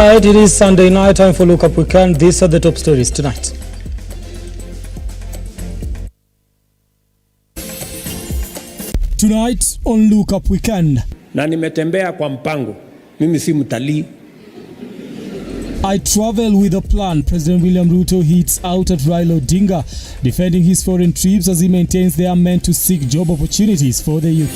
Alright, it is Sunday night, time for Lookup Weekend. These are the top stories tonight. Tonight on Lookup Weekend. Na nimetembea kwa mpango. Mimi si mtalii. I travel with a plan. President William Ruto hits out at Raila Odinga, defending his foreign trips as he maintains they are meant to seek job opportunities for the youth.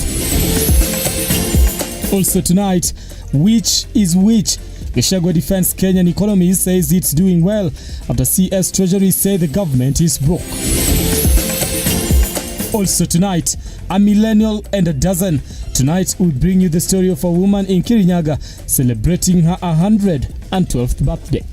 Also tonight, which is which? Gachagua defends Kenyan economy, says it's doing well after CS Treasury say the government is broke. Also tonight, a millennial and a dozen. Tonight we'll bring you the story of a woman in Kirinyaga celebrating her 112th birthday.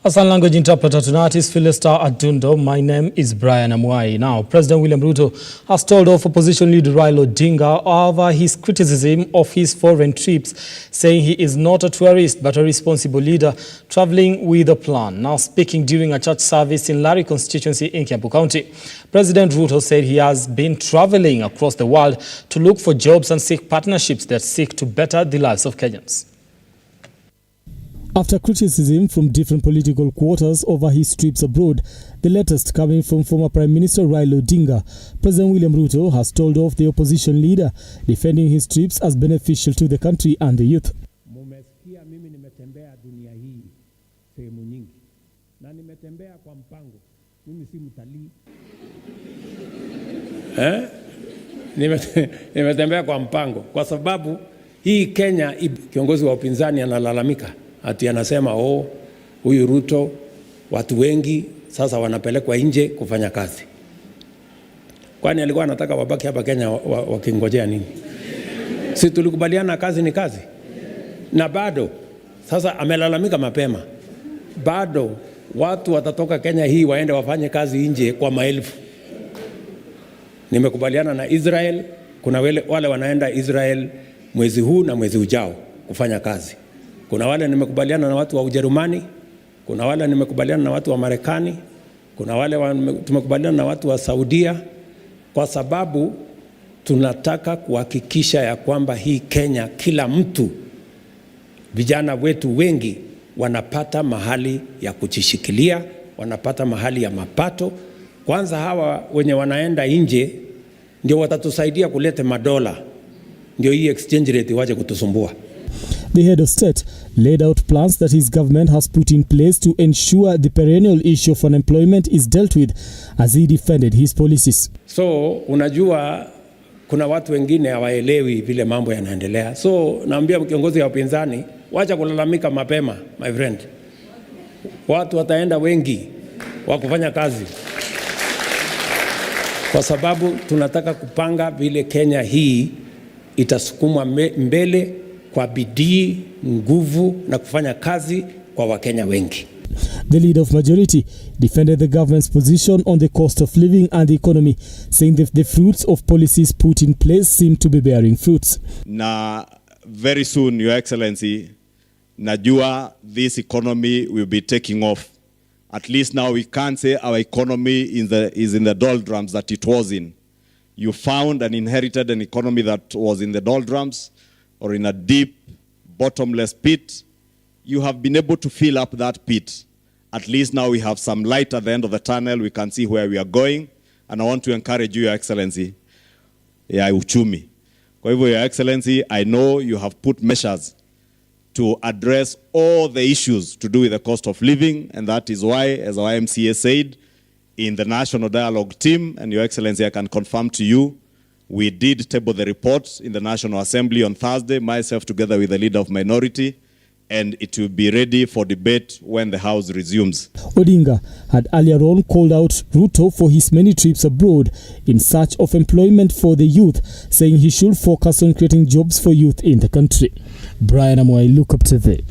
As a language interpreter tonight is Philista Adundo. My name is Brian Amwai. Now, President William Ruto has told off opposition leader Raila Odinga over his criticism of his foreign trips, saying he is not a tourist but a responsible leader traveling with a plan. Now, speaking during a church service in Lari constituency in Kiambu County, President Ruto said he has been traveling across the world to look for jobs and seek partnerships that seek to better the lives of Kenyans. After criticism from different political quarters over his trips abroad, the latest coming from former Prime Minister Raila Odinga, President William Ruto has told off the opposition leader, defending his trips as beneficial to the country and the youth. Mumesikia mimi nimetembea dunia hii sehemu nyingi na nimetembea kwa mpango. Mimi si mtalii. Nimetembea kwa mpango kwa sababu hii Kenya, kiongozi wa upinzani analalamika ati anasema huyu Ruto watu wengi sasa wanapelekwa nje kufanya kazi. Kwani alikuwa anataka wabaki hapa Kenya wakingojea nini? Si tulikubaliana kazi ni kazi? Na bado sasa amelalamika mapema. Bado watu watatoka Kenya hii waende wafanye kazi nje kwa maelfu. Nimekubaliana na Israel, kuna wale wanaenda Israel mwezi huu na mwezi ujao kufanya kazi. Kuna wale nimekubaliana na watu wa Ujerumani, kuna wale nimekubaliana na watu wa Marekani, kuna wale tumekubaliana na watu wa Saudia, kwa sababu tunataka kuhakikisha ya kwamba hii Kenya kila mtu, vijana wetu wengi wanapata mahali ya kujishikilia, wanapata mahali ya mapato. Kwanza hawa wenye wanaenda nje ndio watatusaidia kuleta madola, ndio hii exchange rate waje kutusumbua. The head of state laid out plans that his government has put in place to ensure the perennial issue of unemployment is dealt with as he defended his policies. So, unajua kuna watu wengine hawaelewi vile mambo yanaendelea. So, naambia kiongozi wa upinzani, wacha kulalamika mapema, my friend. Watu wataenda wengi wa kufanya kazi. Kwa sababu tunataka kupanga vile Kenya hii itasukuma mbele kwa bidii, nguvu na kufanya kazi kwa Wakenya wengi. The leader of majority defended the government's position on the cost of living and the economy, saying that the fruits of policies put in place seem to be bearing fruits. Na very soon, Your Excellency, najua this economy will be taking off. At least now we can't say our economy is in the doldrums that it was in. You found and inherited an economy that was in the doldrums, or in a deep, bottomless pit. You have been able to fill up that pit. At least now we have some light at the end of the tunnel. We can see where we are going. And I want to encourage you, Your Excellency, uchumi. Kwa hivyo, Your Excellency, I know you have put measures to address all the issues to do with the cost of living. And that is why, as our MCA said, in the National Dialogue team, and Your Excellency, I can confirm to you, we did table the report in the National Assembly on Thursday, myself together with the leader of minority, and it will be ready for debate when the House resumes. Odinga had earlier on called out Ruto for his many trips abroad in search of employment for the youth, saying he should focus on creating jobs for youth in the country. Brian Amwai, Lookuptv.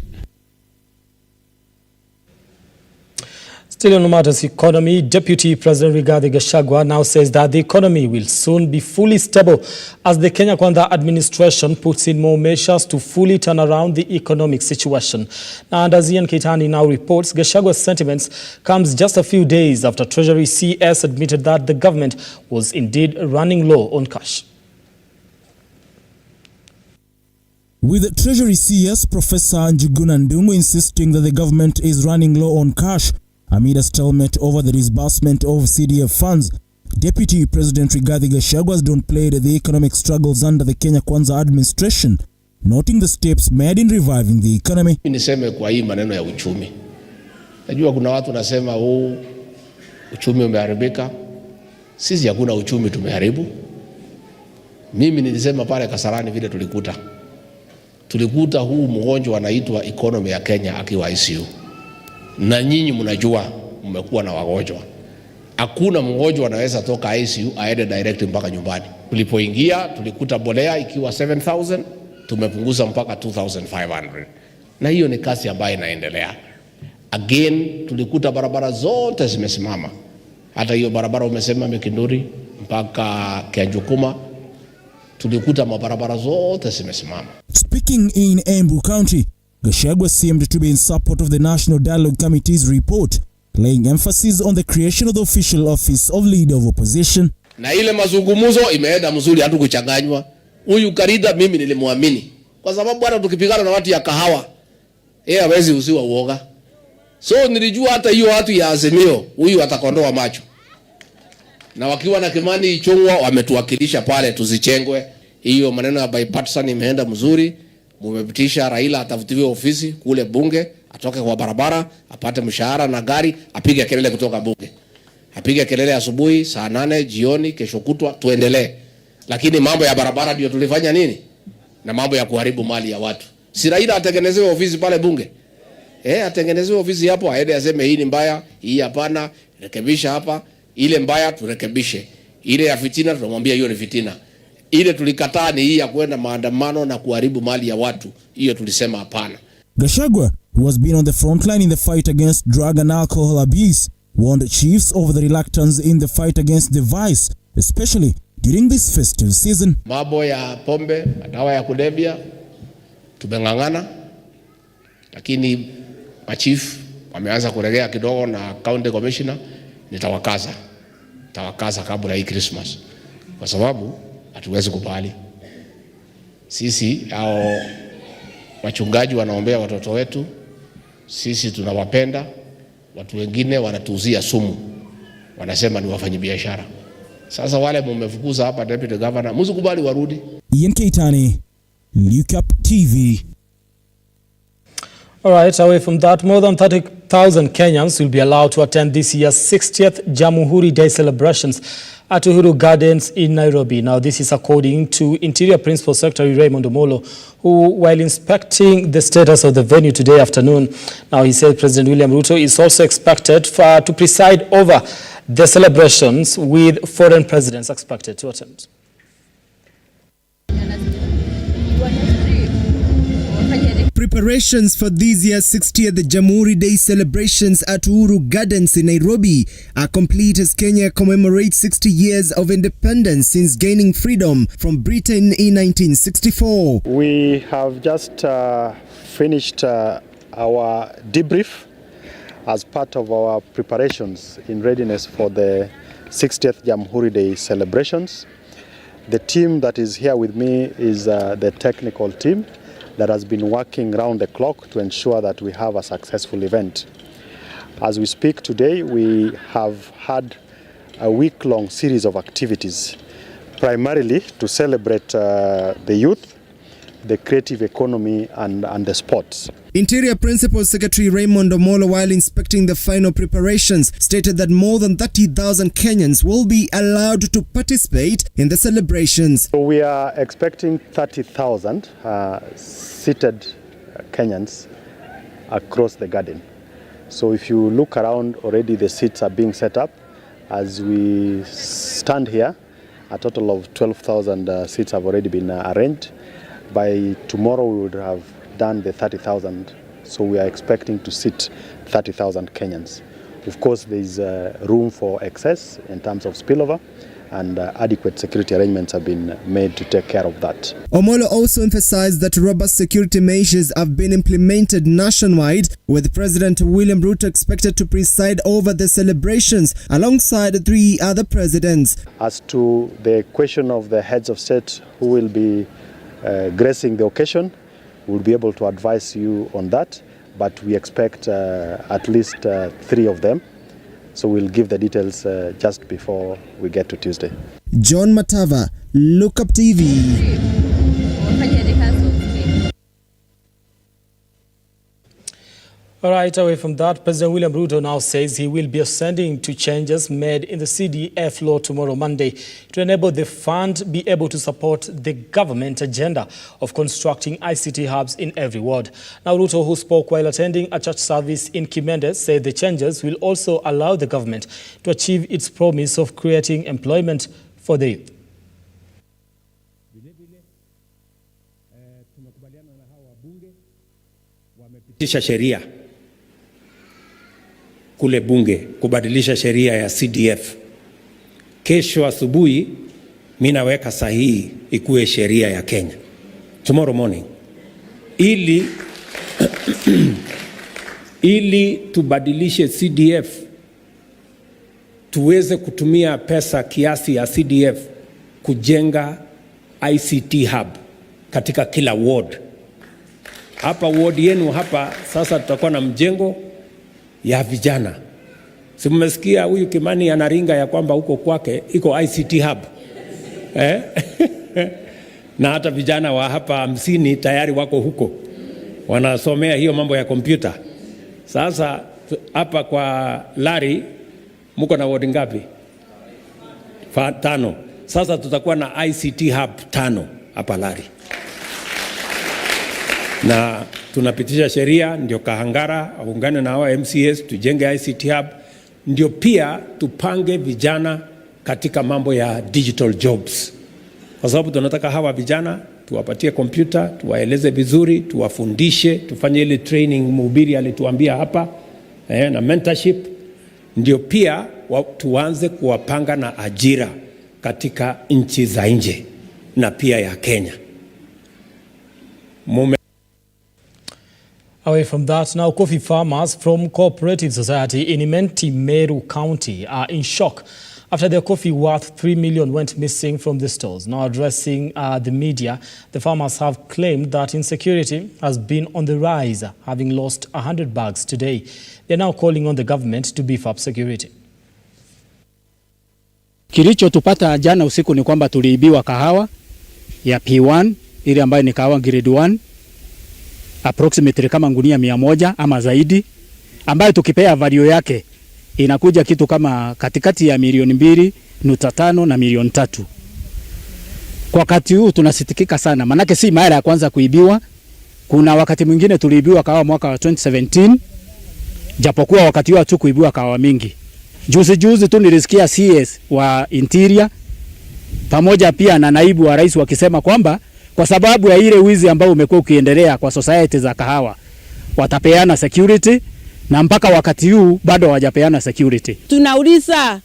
Still on matters economy, Deputy President Rigathi Gachagua now says that the economy will soon be fully stable as the Kenya Kwanza administration puts in more measures to fully turn around the economic situation. Now, and as Ian Keitani now reports, Gachagua's sentiments comes just a few days after Treasury CS admitted that the government was indeed running low on cash. With Treasury CS Professor Njuguna Ndung'u insisting that the government is running low on cash amid a stalemate over the disbursement of CDF funds, Deputy President Rigathi Gachagua has downplayed the economic struggles under the Kenya Kwanza administration, noting the steps made in reviving the economy. Niseme kwa hii maneno ya uchumi. Najua kuna watu nasema uchumi umeharibika. Sisi hakuna uchumi tumeharibu. Mimi nilisema pale Kasarani vile tulikuta huu mgonjwa anaitwa economy ya Kenya akiwa ICU. Na nyinyi mnajua mmekuwa na wagonjwa. Hakuna mgonjwa anaweza toka ICU aende direct mpaka nyumbani. Tulipoingia tulikuta bolea ikiwa 7,000, tumepunguza mpaka 2,500. Na hiyo ni kasi ambayo inaendelea. Again, tulikuta barabara zote zimesimama. Hata hiyo barabara umesema Mekinduri mpaka Kianjukuma, tulikuta mabarabara zote zimesimama. Speaking in Embu County, Gachagua seemed to be in support of the National Dialogue Committee's report, laying emphasis on the creation of the official office of Leader of Opposition. Na ile mazungumzo imeenda mzuri, hatu kuchanganywa. Huyu Karida mimi nilimwamini kwa sababu hata tukipigana na watu ya kahawa hawezi usiwa uoga. So nilijua hata hiyo watu ya azimio huyu atakondoa macho. Na wakiwa na Kimani Ichung'wa wametuwakilisha pale tuzichengwe. Hiyo maneno ya bipartisan imeenda mzuri. Mumepitisha Raila atafutiwe ofisi kule bunge, atoke kwa barabara, apate mshahara na gari, apige kelele kutoka bunge. Apige kelele asubuhi, saa 8 jioni, kesho kutwa tuendelee. Lakini mambo ya barabara ndio tulifanya nini? Na mambo ya kuharibu mali ya watu. Si Raila atengenezewe ofisi pale bunge? Atengenezewe ofisi hapo, aende aseme hii ni mbaya, hii hapana, rekebisha hapa, ile mbaya turekebishe. Ile ya fitina tunamwambia hiyo ni fitina. Ile tulikataa ni hii ya kwenda maandamano na kuharibu mali ya watu. Hiyo tulisema hapana. Gachagua, who has been on the front line in the fight against drug and alcohol abuse, warned chiefs over the reluctance in the fight against the vice, especially during this festive season. Mambo ya pombe, dawa ya kulevya tumengangana, lakini machief wameanza kuregea kidogo na county commissioner. Nitawakaza kabla hii Christmas, kwa sababu hatuwezi kubali. Sisi hao wachungaji wanaombea watoto wetu, sisi tunawapenda. Watu wengine wanatuuzia sumu, wanasema ni wafanyabiashara. Sasa wale mmefukuza hapa deputy governor, msikubali warudi. Ian Keitani, Lookuptv. All right, away from that, more than 30,000 Kenyans will be allowed to attend this year's 60th Jamhuri Day celebrations at Uhuru Gardens in Nairobi. Now, this is according to Interior Principal Secretary Raymond Omolo, who, while inspecting the status of the venue today afternoon, now he said President William Ruto is also expected to preside over the celebrations, with foreign presidents expected to attend. Preparations for this year's 60th Jamhuri Day celebrations at Uhuru Gardens in Nairobi are complete as Kenya commemorates 60 years of independence since gaining freedom from Britain in 1964. We have just finished our debrief as part of our preparations in readiness for the 60th Jamhuri Day celebrations. The team that is here with me is the technical team that has been working round the clock to ensure that we have a successful event. As we speak today, we have had a week-long series of activities, primarily to celebrate the youth, the creative economy and the sports. Interior Principal Secretary Raymond Omolo, while inspecting the final preparations, stated that more than 30,000 Kenyans will be allowed to participate in the celebrations. So we are expecting 30,000 seated Kenyans across the garden. So if you look around, already the seats are being set up. As we stand here, a total of 12,000 seats have already been arranged. By tomorrow we would have done the 30,000, so we are expecting to seat 30,000 Kenyans. Of course, there is room for excess in terms of spillover, and adequate security arrangements have been made to take care of that. Omolo also emphasized that robust security measures have been implemented nationwide, with President William Ruto expected to preside over the celebrations alongside 3 other presidents. As to the question of the heads of state who will be gracing the occasion, we'll be able to advise you on that, but we expect at least 3 of them. So we'll give the details just before we get to Tuesday. John Matava, Lookuptv. All right, away from that, President William Ruto now says he will be ascending to changes made in the CDF law tomorrow, Monday, to enable the fund be able to support the government agenda of constructing ICT hubs in every ward. Now, Ruto, who spoke while attending a church service in Kimende, said the changes will also allow the government to achieve its promise of creating employment for the youth. Sheria kule bunge kubadilisha sheria ya CDF. Kesho asubuhi mimi naweka sahihi ikuwe sheria ya Kenya. Tomorrow morning. Ili tubadilishe CDF, tuweze kutumia pesa kiasi ya CDF kujenga ICT hub katika kila ward. Hapa ward yenu hapa sasa tutakuwa na mjengo ya vijana. Si mmesikia huyu Kimani anaringa ya kwamba huko kwake iko ICT hub. Na hata vijana wa hapa 50 tayari wako huko. Wanasomea hiyo mambo ya kompyuta. Sasa hapa kwa Lari mko na ward ngapi? 5. Sasa tutakuwa na ICT hub 5 hapa Lari. Na tunapitisha sheria ndio Kahangara aungane na hawa MCS tujenge ICT hub, ndio pia tupange vijana katika mambo ya digital jobs, kwa sababu tunataka hawa vijana tuwapatie kompyuta, tuwaeleze vizuri, tuwafundishe, tufanye ile training mhubiri alituambia hapa na mentorship, ndio pia tuanze kuwapanga na ajira katika nchi za nje na pia ya Kenya. Away from that, now coffee farmers from Cooperative Society in Imenti, Meru County are in shock after their coffee worth 3 million went missing from the stores. Now addressing the media, the farmers have claimed that insecurity has been on the rise, having lost 100 bags today. They're now calling on the government to beef up security. Kilichotupata jana usiku ni kwamba tuliibiwa kahawa ya P1 ile ambayo ni kahawa grade 1 approximately kama ngunia 100 ama zaidi, ambayo tukipea value yake inakuja kitu kama katikati ya milioni 2.5 na milioni 3. Kwa wakati huu tunasitikika sana, manake si mara ya kwanza kuibiwa. Kuna wakati mwingine tuliibiwa kahawa mwaka wa 2017, japokuwa wakati huo tu kuibiwa kahawa mingi. Juzi tu nilisikia CS wa Interior pamoja pia na naibu wa rais wakisema kwamba kwa sababu ya ile wizi ambao umekuwa ukiendelea kwa society za kahawa watapeana security, na mpaka wakati huu bado hawajapeana security. Tunauliza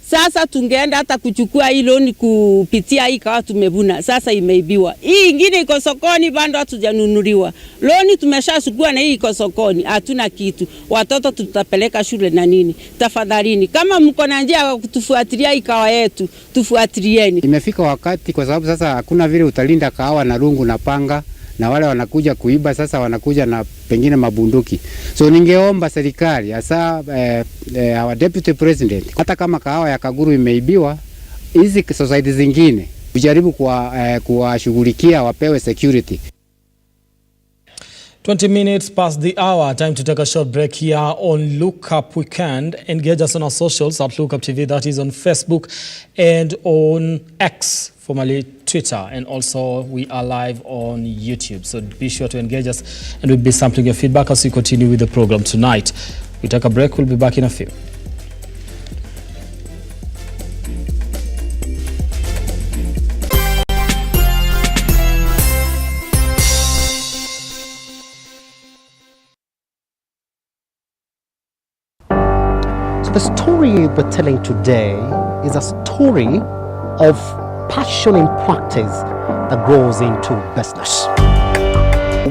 sasa tungeenda hata kuchukua hii loan kupitia hii kahawa tumevuna, sasa imeibiwa. Hii ingine iko sokoni bado hatujanunuliwa. Loan tumeshachukua na hii iko sokoni, hatuna kitu. Watoto tutapeleka shule na nini? Tafadhalini kama mko na njia ya kutufuatilia hii kahawa yetu, tufuatilieni. Imefika wakati kwa sababu sasa hakuna vile utalinda kahawa na rungu na panga, na wale wanakuja kuiba sasa wanakuja na pengine mabunduki. So ningeomba serikali hasa our deputy president, hata kama kahawa ya Kaguru imeibiwa, hizi society zingine ujaribu kuwashughulikia wapewe security. 20 minutes past the hour. Time to take a short break here on Look Up Weekend. Engage us on our socials at Lookuptv, that is on Facebook and on X, formerly Twitter, and also we are live on YouTube. So be sure to engage us, and we'll be sampling your feedback as we continue with the program tonight. We take a break. We'll be back in a few. So the story we're telling today is a story of passion in practice that grows into business.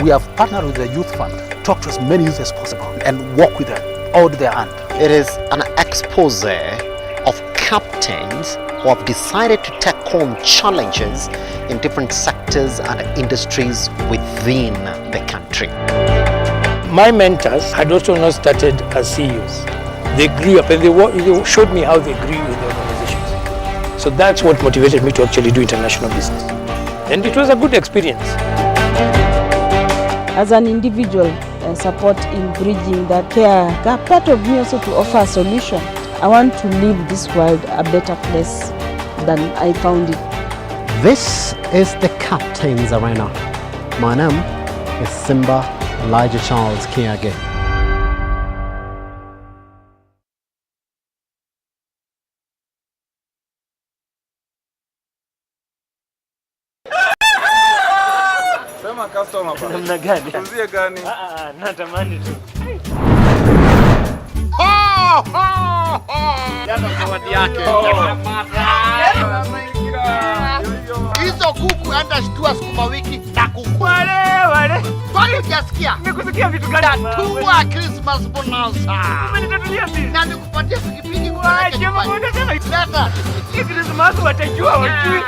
We have partnered with the Youth Fund, talk to as many youth as possible and work with them, hold their hand. It is an expose of captains who have decided to take on challenges in different sectors and industries within the country. My mentors had also not started as CEOs. They grew up and they showed me how they grew in the organizations. So that's what motivated me to actually do international business. And it was a good experience. As an individual, support in bridging that care gap, part of me also to offer a solution. I want to leave this world a better place than I found it. This is the Captain's Arena. My name is Simba Elijah Charles Kiage. Sema customer bana. Namna gani? Uzie gani? Natamani tu. Jana zawadi yake. Hizo kuku anda shtua sukuma wiki na kuku. Wale. Kwani hujasikia? Nimekusikia vitu gani? Tatua Christmas bonanza. Umenitatulia vipi? Na nikupatia pikipiki kupeleke nyumbani. Leta. Christmas watajua wajui.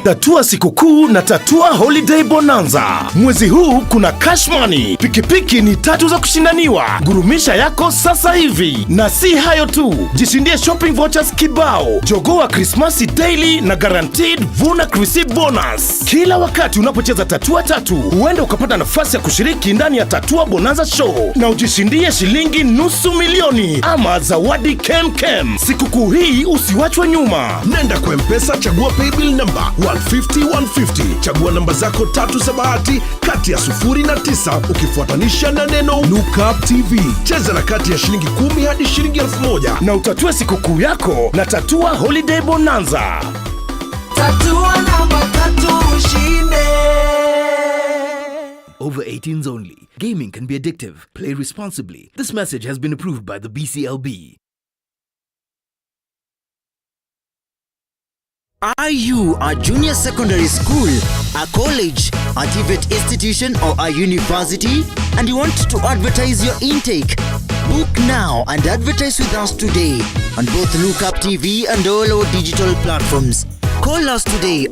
Tatua sikukuu na Tatua Holiday Bonanza. Mwezi huu kuna cash money. Pikipiki ni 3 za kushindaniwa. Gurumisha yako sasa hivi. Na si hayo tu. Jishindie shopping vouchers kibao. Jogoa Christmas daily na guaranteed vuna receipt bonus. Kila wakati unapocheza Tatua 3, huenda ukapata nafasi ya kushiriki ndani ya Tatua Bonanza Show na ujishindie shilingi $500,000 ama zawadi kem. Sikukuu hii usiwachwe nyuma. Nenda kwa M-Pesa, chagua paybill number 150. Chagua namba zako 3 za bahati kati ya 0 na 9 ukifuatanisha na neno Lookuptv. Cheza na kati ya shilingi 10 hadi shilingi 1,000 na utatue sikukuu yako na Tatua Holiday Bonanza. Tatua namba 3 ushinde. Over 18s only. Gaming can be addictive. Play responsibly. This message has been approved by the BCLB. Are you a junior secondary school, a college, a TVET institution or a university and you want to advertise your intake? Book now and advertise with us today on both Lookuptv and all our digital platforms. Call us today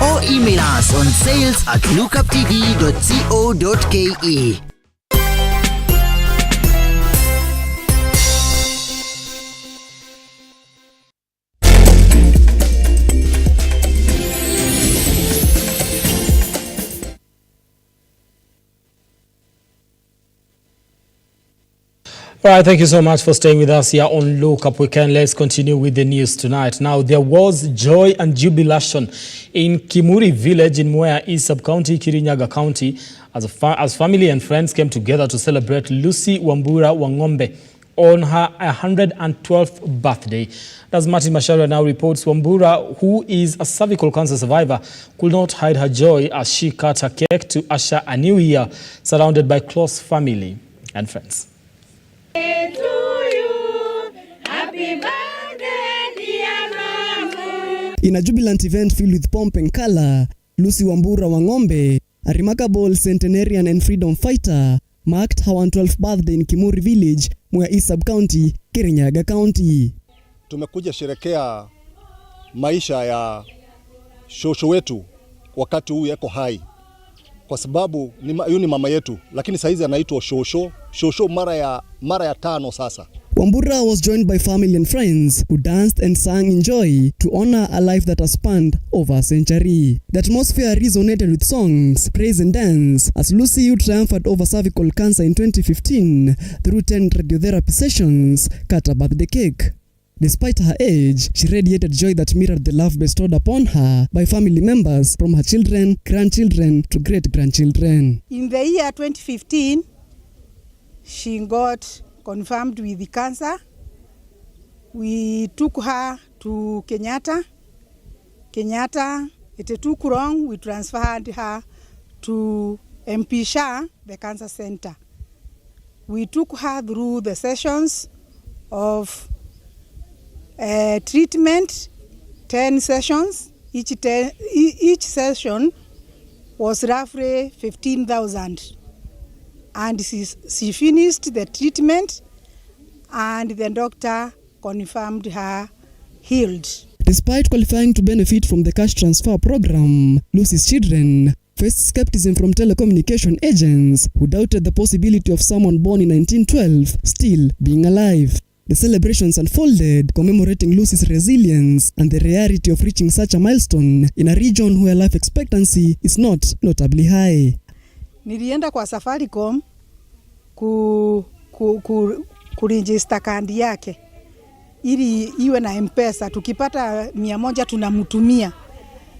or email us on sales@lookuptv.co.ke. All right, thank you so much for staying with us here on Lookup Weekend. Let's continue with the news tonight. Now, there was joy and jubilation in Kimuri village in Mwea East Sub-County, Kirinyaga County, as family and friends came together to celebrate Lucy Wambura Wangombe on her 112th birthday. As Martin Mashara now reports, Wambura, who is a cervical cancer survivor, could not hide her joy as she cut her cake to usher a new year surrounded by close family and friends. In a jubilant event filled with pomp and color, Lucy Wambura Wangombe, a remarkable centenarian and freedom fighter, marked her 112th birthday in Kimuri village, Mwea East Sub-County, Kirinyaga County. Tumekuja sherekea maisha ya shosho wetu wakati huu yako hai. Kwa sababu huyu ni mama yetu, lakini saizi anaitwa shosho mara ya 5 sasa. Wambura was joined by family and friends who danced and sang in joy to honor a life that has spanned over a century. The atmosphere resonated with songs, praise and dance as Lucy, who triumphed over cervical cancer in 2015 through 10 radiotherapy sessions, cut a birthday cake. Despite her age, she radiated joy that mirrored the love bestowed upon her by family members from her children, grandchildren to great-grandchildren. In the year 2015, she got confirmed with the cancer. We took her to Kenyatta. It took long. We transferred her to MP Shah, the cancer center. We took her through the sessions of treatment, 10 sessions. Each session was roughly 15,000. And she finished the treatment and the doctor confirmed her healed. Despite qualifying to benefit from the cash transfer program, Lucy's children faced skepticism from telecommunication agents who doubted the possibility of someone born in 1912 still being alive. The celebrations unfolded, commemorating Lucy's resilience and the rarity of reaching such a milestone in a region where life expectancy is not notably high. Nilienda kwa Safaricom kuregister kandi yake ili iwe na M-Pesa, tukipata 100 tunamtumia.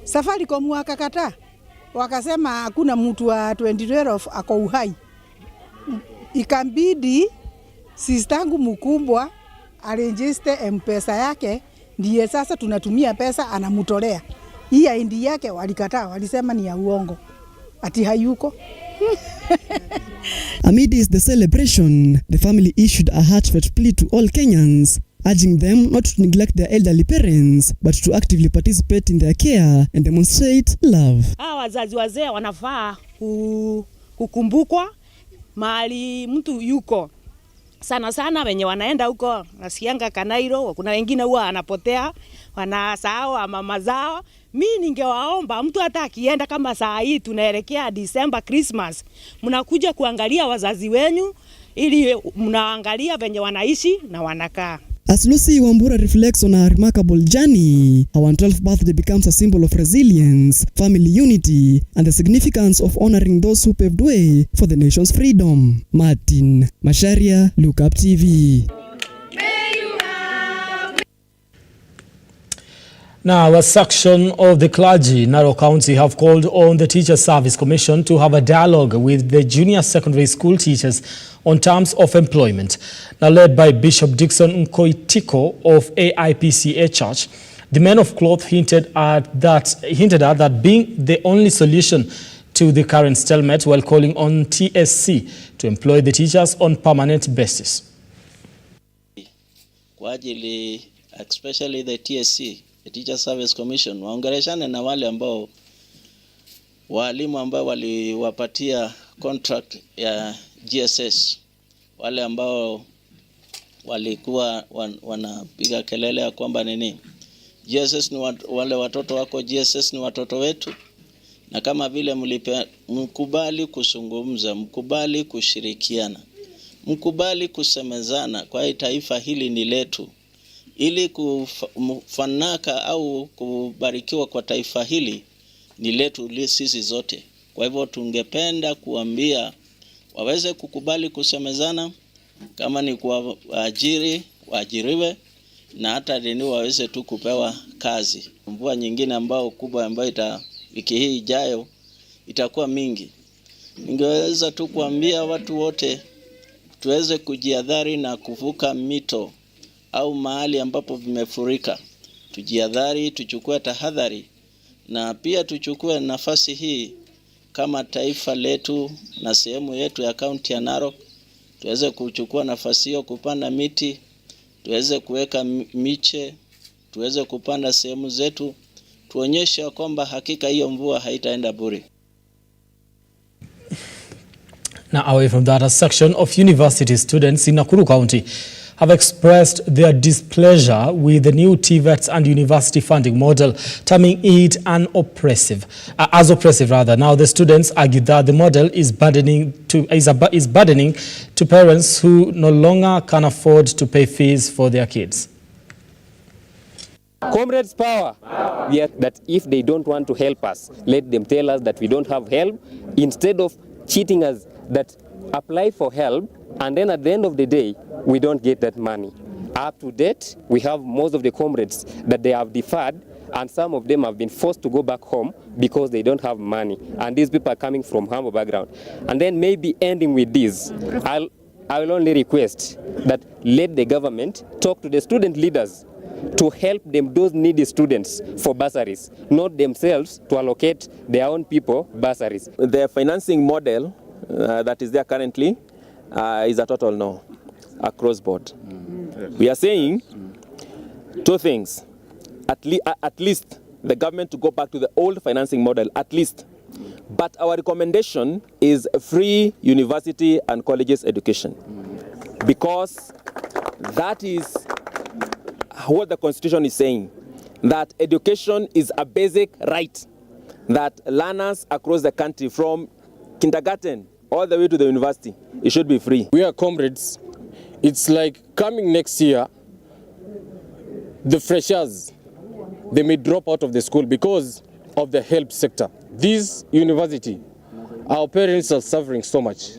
Safaricom wakakataa. Wakasema hakuna mtu wa 2012 ako uhai. Ikambidi sistangu mkubwa aregister M-Pesa yake, ndiye sasa tunatumia pesa anamutolea. Hii ID yake walikataa, walisema ni ya uongo. Ati hayuko. Amidst the celebration, the family issued a heartfelt plea to all Kenyans, urging them not to neglect their elderly parents, but to actively participate in their care and demonstrate love. Wazazi wazee wanafaa kukumbukwa mahali mtu yuko. Sana sana wenye wanaenda huko nasikianga Kanairo, kuna wengine huwa anapotea, wanasahau mama zao. Mimi ningewaomba mtu hata akienda kama saa hii tunaelekea December Christmas, mnakuja kuangalia wazazi wenu ili mnaangalia venye wanaishi na wanakaa. As Lucy Wambura reflects on her remarkable journey, her 112th birthday becomes a symbol of resilience, family unity, and the significance of honoring those who paved way for the nation's freedom. Martin Masharia, Lookuptv. Now, a section of the clergy in Narok County have called on the Teacher Service Commission to have a dialogue with the junior secondary school teachers on terms of employment. Now, led by Bishop Dixon Nkoitiko of AIPCA Church, the men of cloth hinted at that being the only solution to the current stalemate, while calling on TSC to employ the teachers on permanent basis. Kwa ajili, especially the TSC, the Teacher Service Commission, waongeleshane na wale ambao walimu ambao waliwapatia contract ya GSS, wale ambao walikuwa wanapiga kelele ya kwamba nini GSS ni wale watoto wako, GSS ni watoto wetu, na kama vile mkubali kusungumza, mkubali kushirikiana, mkubali kusemezana kwa taifa hili ni letu, ili kufanaka au kubarikiwa kwa taifa hili ni letu sisi zote. Kwa hivyo tungependa kuambia waweze kukubali kusemezana, kama ni kuajiri waajiriwe, na hata deni waweze tu kupewa kazi. Mvua nyingine ambao kubwa ambayo wiki hii ijayo itakuwa mingi. Ningeweza tu kuambia watu wote tuweze kujiadhari na kuvuka mito au mahali ambapo vimefurika. Tujiadhari, tuchukue tahadhari, na pia tuchukue nafasi hii kama taifa letu na sehemu yetu ya kaunti ya Narok, tuweze kuchukua nafasi hiyo kupanda miti, tuweze kuweka miche, tuweze kupanda sehemu zetu, tuonyeshe kwamba hakika hiyo mvua haitaenda bure. Now, away from that, a section of university students in Nakuru County have expressed their displeasure with the new TVETs and university funding model, terming it as oppressive. Now, the students argue that the model is burdening to parents who no longer can afford to pay fees for their kids. Comrades power, yet that if they don't want to help us, let them tell us that we don't have help, instead of cheating us that apply for help, and then at the end of the day, we don't get that money. Up to date, we have most of the comrades that they have deferred, and some of them have been forced to go back home because they don't have money. And these people are coming from humble background. And then maybe ending with this, I will only request that let the government talk to the student leaders to help them, those needy students, for bursaries, not themselves to allocate their own people bursaries. The financing model that is there currently is a total no across board. We are saying two things. At least the government to go back to the old financing model, at least. But our recommendation is free university and colleges education, because that is what the Constitution is saying, that education is a basic right that learners across the country, from kindergarten all the way to the university, it should be free. We are comrades. It's like coming next year, the freshers, they may drop out of the school because of the help sector. This university, our parents are suffering so much.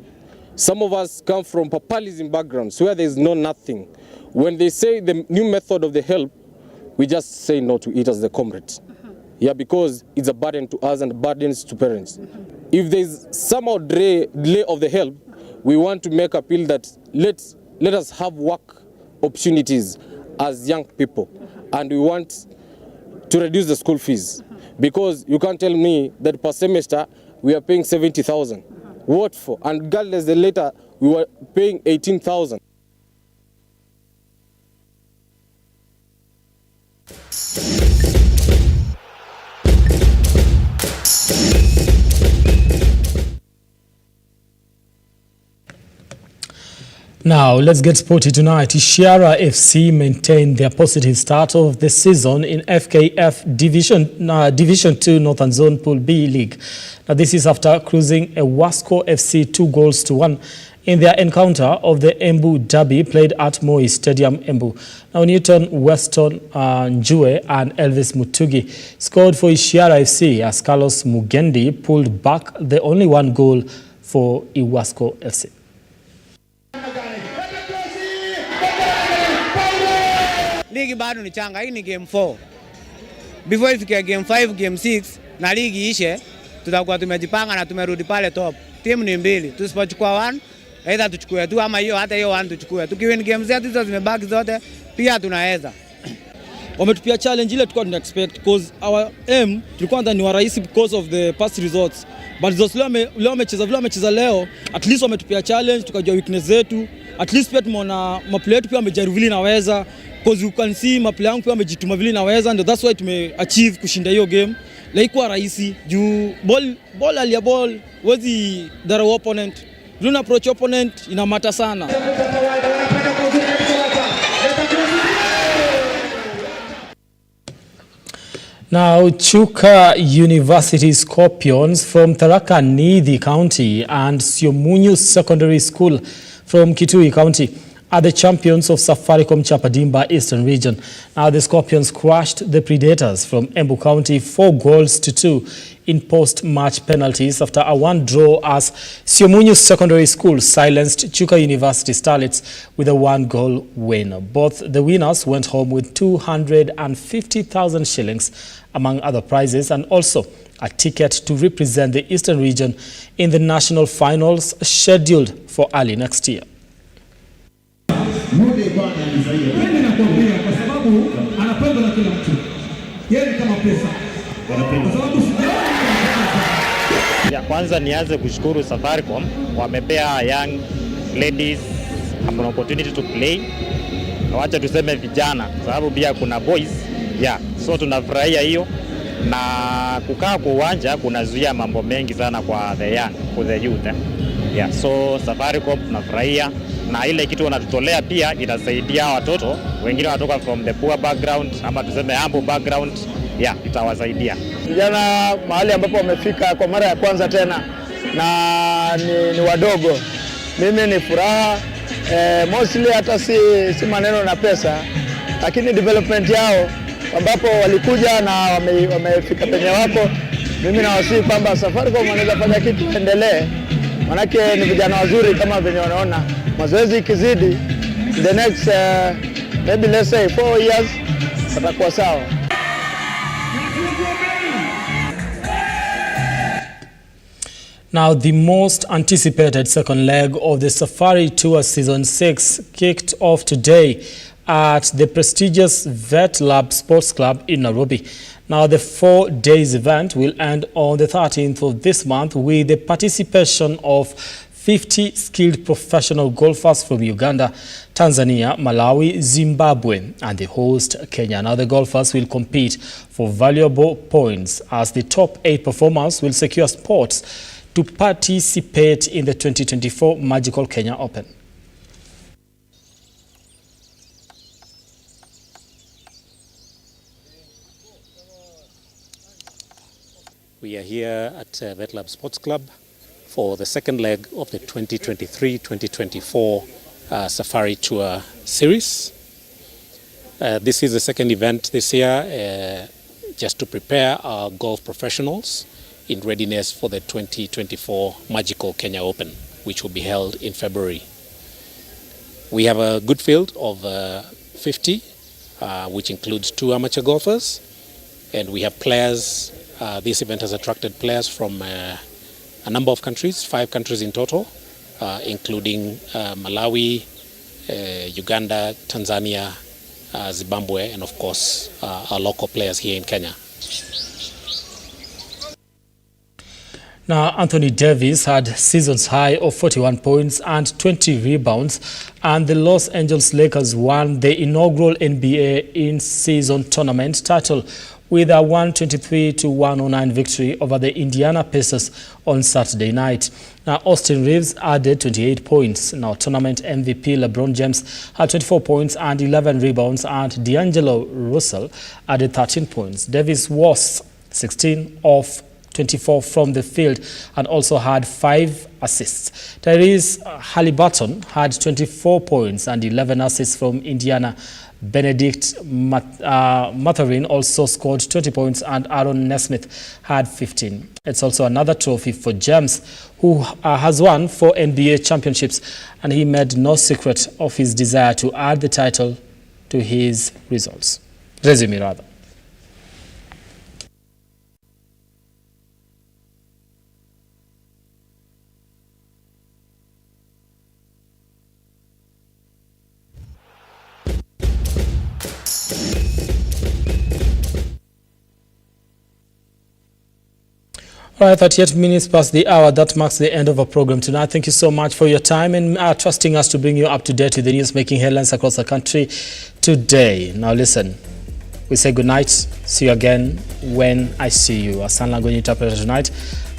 Some of us come from papalism backgrounds where there is no nothing. When they say the new method of the help, we just say no to it as the comrades. Yeah, because it's a burden to us and burdens to parents. If there's somehow delay of the help, we want to make appeal that let us have work opportunities as young people, and we want to reduce the school fees, because you can't tell me that per semester we are paying 70,000. What for? And regardless, the later we were paying 18,000. Now, let's get sporty tonight. Shiara FC maintained their positive start of the season in FKF Division 2 Northern Zone Pool B League. Now, this is after cruising a Wasco FC 2-1 in their encounter of the Embu Derby played at Moi Stadium, Embu. Now, Newton, Weston, Njue and Elvis Mutugi scored for Shiara FC as Carlos Mugendi pulled back the only one goal for Iwasco FC. Ligi bado ni changa, hii ni game 4. Before ifike game 5, game 6 na ligi ishe, tutakuwa tumejipanga na tumerudi pale top. Timu ni mbili, tusipochukua 1, either tuchukue tu ama hiyo hata hiyo 1 tuchukue. Tukiwin game zetu hizo zimebaki zote, pia tunaweza. Wametupia challenge ile tulikuwa tuna expect, because our aim tulikuwa ndani wa rahisi because of the past results. But those leo wamecheza leo, at least wametupia challenge, tukajua weakness zetu. At least pia tumeona maplayer yetu pia wamejaribu vile naweza, because you can see maplayer yangu pia wamejituma vile naweza, and that's why tumeachieve kushinda hiyo game. Haikuwa rahisi juu ball wezi dharau opponent. Vile approach opponent ina matter sana. Now, Chuka University Scorpions from Tharaka Nithi County and Siomunyu Secondary School from Kitui County are the champions of Safaricom Chapadimba Eastern Region. Now, the Scorpions crushed the Predators from Embu County 4-2 in post-match penalties after a 1-draw as Siomunyu Secondary School silenced Chuka University Starlets with a 1-goal win. Both the winners went home with 250,000 shillings, among other prizes, and also a ticket to represent the Eastern Region in the national finals scheduled for early next year. Ya kwanza nianze kushukuru Safaricom, wamepea young ladies an opportunity to play. Wacha tuseme vijana, sababu pia kuna boys. So tunafurahia hiyo, na kukaa kwa uwanja kunazuia mambo mengi sana kwa the young, for the youth. So Safaricom tunafurahia, na ile kitu wanatutolea pia itasaidia watoto wengine wanatoka from the poor background ama tuseme humble background. Itawasaidia vijana mahali ambapo wamefika kwa mara ya kwanza tena, na ni wadogo. Mimi ni furaha mostly, hata si maneno na pesa, lakini development yao ambapo walikuja na wamefika penye wako. Mimi nawasihi kwamba Safaricom wanaweza fanya kitu endelee, manake ni vijana wazuri kama venye wanaona. Mazoezi ikizidi the next maybe let's say 4 years watakuwa sawa. Now, the most anticipated second leg of the Safari Tour Season 6 kicked off today at the prestigious Vet Lab Sports Club in Nairobi. Now, the 4 days event will end on the 13th of this month with the participation of 50 skilled professional golfers from Uganda, Tanzania, Malawi, Zimbabwe, and the host Kenya. Now, the golfers will compete for valuable points as the top 8 performers will secure spots to participate in the 2024 Magical Kenya Open. We are here at Vet Lab Sports Club for the second leg of the 2023-2024 Safari Tour series. This is the second event this year just to prepare our golf professionals in readiness for the 2024 Magical Kenya Open, which will be held in February. We have a good field of 50, which includes 2 amateur golfers, and we have players. This event has attracted players from a number of countries, 5 countries in total, including Malawi, Uganda, Tanzania, Zimbabwe, and of course our local players here in Kenya. Now, Anthony Davis had season's high of 41 points and 20 rebounds, and the Los Angeles Lakers won the inaugural NBA in-season tournament title with a 123-109 victory over the Indiana Pacers on Saturday night. Now, Austin Reeves added 28 points. Now, tournament MVP LeBron James had 24 points and 11 rebounds, and D'Angelo Russell added 13 points. Davis was 16 of 24 from the field and also had 5 assists. Tyrese Haliburton had 24 points and 11 assists from Indiana. Benedict Mathurin also scored 20 points, and Aaron Nesmith had 15. It's also another trophy for James, who has won 4 NBA championships, and he made no secret of his desire to add the title to his resume rather. All right, 38 minutes past the hour. That marks the end of our program tonight. Thank you so much for your time and trusting us to bring you up to date with the news making headlines across the country today. Now listen, we say good night. See you again when I see you. Our Sun language interpreter tonight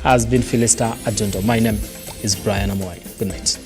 has been Philista Adundo. My name is Brian Amwai. Good night.